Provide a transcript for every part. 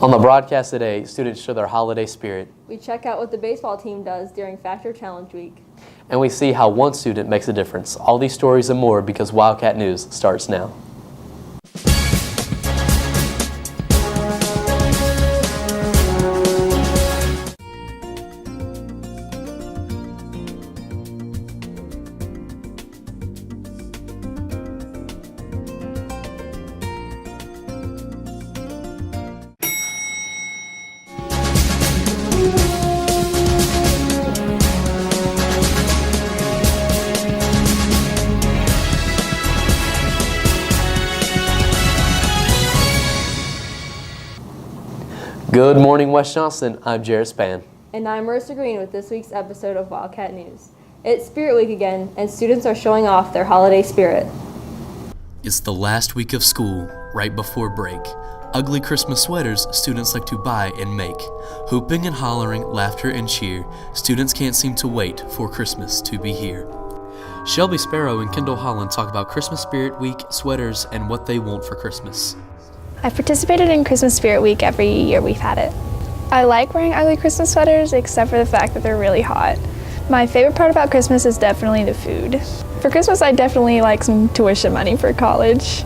On the broadcast today, students show their holiday spirit. We check out what the baseball team does during Factor Challenge Week. And we see how one student makes a difference. All these stories and more because Wildcat News starts now. Good morning, West Johnston. I'm Jarrett Spann. And I'm Marissa Greene with this week's episode of Wildcat News. It's Spirit Week again, and students are showing off their holiday spirit. It's the last week of school, right before break. Ugly Christmas sweaters students like to buy and make. Hooping and hollering, laughter and cheer. Students can't seem to wait for Christmas to be here. Shelby Sparrow and Kendall Holland talk about Christmas Spirit Week, sweaters, and what they want for Christmas. I've participated in Christmas Spirit Week every year we've had it. I like wearing ugly Christmas sweaters except for the fact that they're really hot. My favorite part about Christmas is definitely the food. For Christmas, I definitely like some tuition money for college.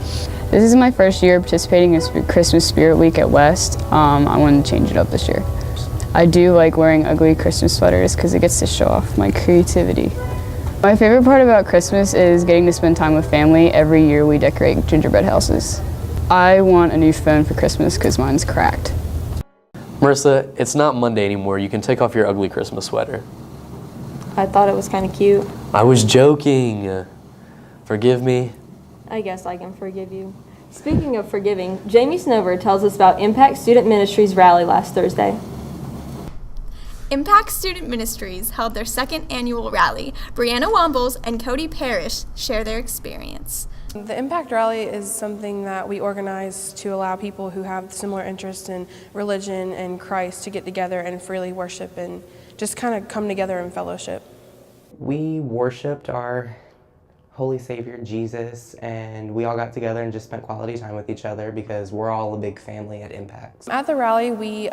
This is my first year participating in Christmas Spirit Week at West. I wanted to change it up this year. I do like wearing ugly Christmas sweaters because it gets to show off my creativity. My favorite part about Christmas is getting to spend time with family. Every year we decorate gingerbread houses. I want a new phone for Christmas because mine's cracked. Marissa, it's not Monday anymore. You can take off your ugly Christmas sweater. I thought it was kind of cute. I was joking. Forgive me. I guess I can forgive you. Speaking of forgiving, Jamie Snover tells us about Impact Student Ministries rally last Thursday. Impact Student Ministries held their second annual rally. Brianna Wombles and Cody Parrish share their experience. The Impact Rally is something that we organize to allow people who have similar interests in religion and Christ to get together and freely worship and just kind of come together in fellowship. We worshiped our Holy Savior, Jesus, and we all got together and just spent quality time with each other because we're all a big family at Impact. At the rally, we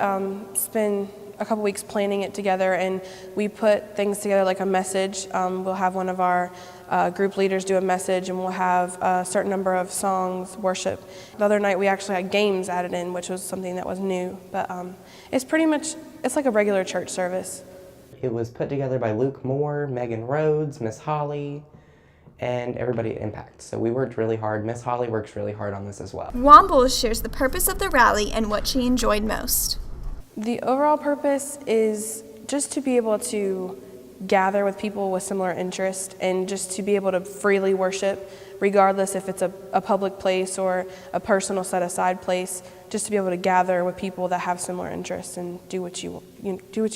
spend a couple weeks planning it together, and we put things together like a message. We'll have one of our group leaders do a message, and we'll have a certain number of songs, worship. The other night we actually had games added in, which was something that was new, but it's like a regular church service. It was put together by Luke Moore, Megan Rhodes, Miss Holly, and everybody at Impact. So we worked really hard. Miss Holly works really hard on this as well. Wombles shares the purpose of the rally and what she enjoyed most. The overall purpose is just to be able to gather with people with similar interests and just to be able to freely worship, regardless if it's a public place or a personal set-aside place, just to be able to gather with people that have similar interests and do what you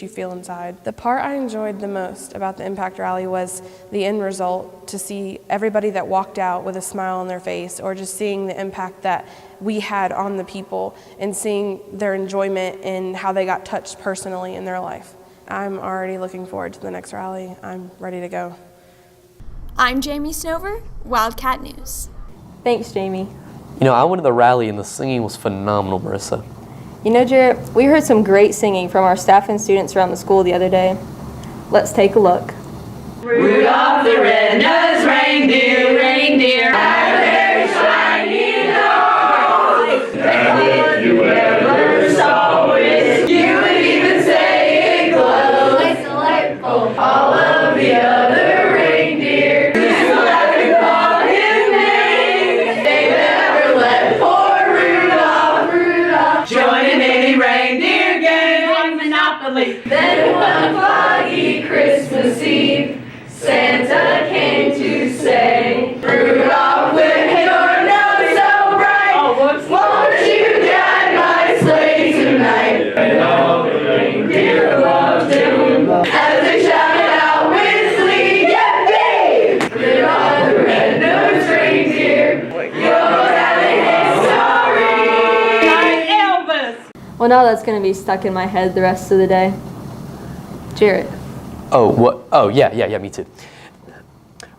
feel inside. The part I enjoyed the most about the Impact Rally was the end result, to see everybody that walked out with a smile on their face, or just seeing the impact that we had on the people and seeing their enjoyment and how they got touched personally in their life. I'm already looking forward to the next rally. I'm ready to go. I'm Jamie Snover, Wildcat News. Thanks, Jamie. You know, I went to the rally and the singing was phenomenal, Marissa. You know, Jarrett, we heard some great singing from our staff and students around the school the other day. Let's take a look. Rudolph the red-nosed reindeer, reindeer, had a very shiny nose. And if you ever saw it, you would even say it glows. Like delightful. All of the other reindeer used to laugh and call him names. They never let poor Rudolph join in any reindeer game like Monopoly. Then one foggy Christmas Eve, Santa came to say, Rudolph, with your nose so bright, won't you guide my sleigh tonight? And all the reindeer loved him as they shouted out with glee, yippee! Rudolph the red-nosed reindeer, you're having a story like Elvis! Well, now that's going to be stuck in my head the rest of the day. Jarrett. Oh, what? Oh, yeah, me too.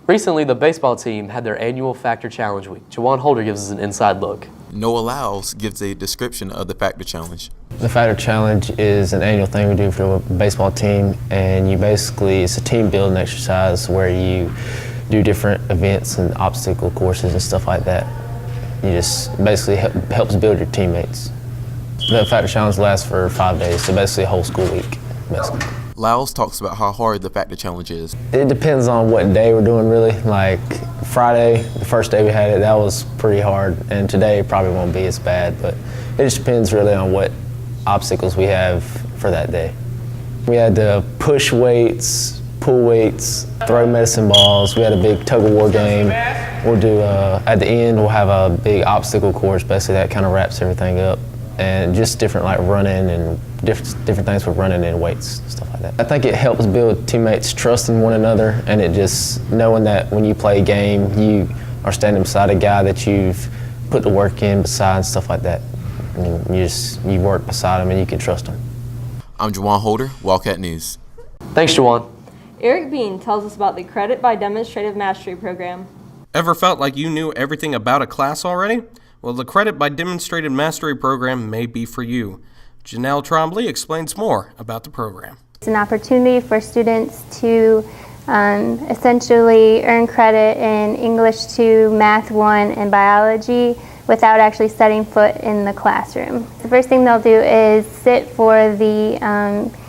Recently, the baseball team had their annual Factor Challenge Week. Jowann Holder gives us an inside look. Noah Lyles gives a description of the Factor Challenge. The Factor Challenge is an annual thing we do for the baseball team, and it's a team building exercise where you do different events and obstacle courses and stuff like that. You just basically helps build your teammates. The Factor Challenge lasts for 5 days, so basically a whole school week, basically. Lyles talks about how hard the Factor Challenge is. It depends on what day we're doing, really. Like Friday, the first day we had it, that was pretty hard, and today probably won't be as bad, but it just depends really on what obstacles we have for that day. We had to push weights, pull weights, throw medicine balls. We had a big tug of war game. We'll do, at the end, we'll have a big obstacle course, basically that kind of wraps everything up. And just different like running and different things for running and weights, stuff like that. I think it helps build teammates' trust in one another, and it just knowing that when you play a game, you are standing beside a guy that you've put the work in beside, stuff like that. And you work beside him and you can trust him. I'm Jowann Holder, Wildcat News. Thanks, Jowann. Erik Beene tells us about the Credit by Demonstrative Mastery program. Ever felt like you knew everything about a class already? Well, the Credit by Demonstrated Mastery program may be for you. Janelle Trombley explains more about the program. It's an opportunity for students to essentially earn credit in English 2, Math 1, and Biology without actually setting foot in the classroom. The first thing they'll do is sit for the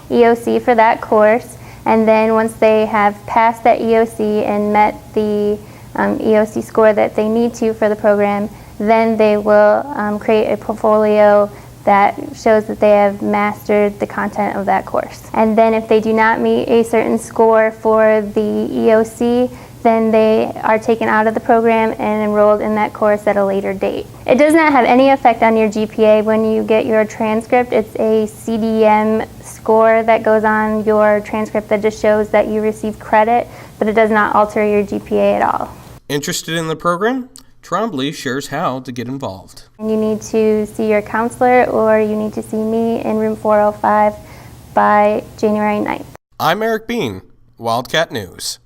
EOC for that course, and then once they have passed that EOC and met the EOC score that they need to for the program, then they will create a portfolio that shows that they have mastered the content of that course. And then if they do not meet a certain score for the EOC, then they are taken out of the program and enrolled in that course at a later date. It does not have any effect on your GPA when you get your transcript. It's a CDM score that goes on your transcript that just shows that you received credit, but it does not alter your GPA at all. Interested in the program? Trombley shares how to get involved. You need to see your counselor or you need to see me in room 405 by January 9th. I'm Erik Beene, Wildcat News.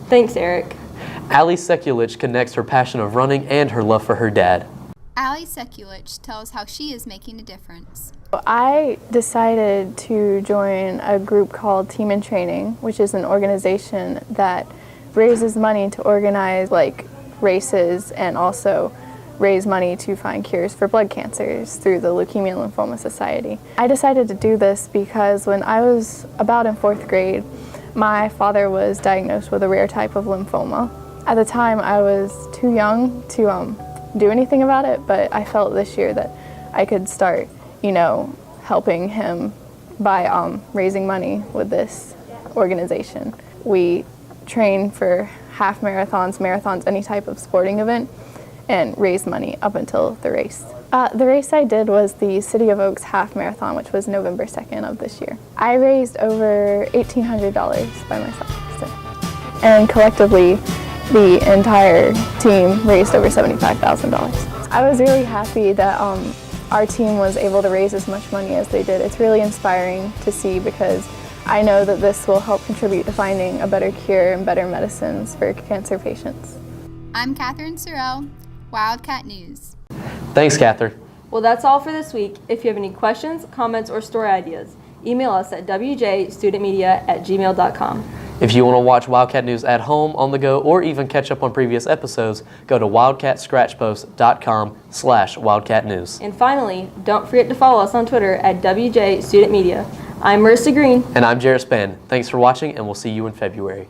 Thanks, Erik. Allie Sekulich connects her passion of running and her love for her dad. Allie Sekulich tells how she is making a difference. I decided to join a group called Team in Training, which is an organization that raises money to organize races and also raise money to find cures for blood cancers through the Leukemia and Lymphoma Society. I decided to do this because when I was about in 4th grade, my father was diagnosed with a rare type of lymphoma. At the time, I was too young to do anything about it, but I felt this year that I could start, helping him by raising money with this organization. We train for half marathons, any type of sporting event, and raise money up until the race. The race I did was the City of Oaks Half Marathon, which was November 2nd of this year. I raised over $1,800 by myself. So. And collectively, the entire team raised over $75,000. I was really happy that our team was able to raise as much money as they did. It's really inspiring to see because I know that this will help contribute to finding a better cure and better medicines for cancer patients. I'm Katherine Serrell, Wildcat News. Thanks, Catherine. Well, that's all for this week. If you have any questions, comments, or story ideas, email us at wjstudentmedia@gmail.com. If you want to watch Wildcat News at home, on the go, or even catch up on previous episodes, go to wildcatscratchpost.com/wildcatnews. And finally, don't forget to follow us on Twitter at WJStudentMedia. I'm Marissa Greene. And I'm Jarrett Spann. Thanks for watching, and we'll see you in February.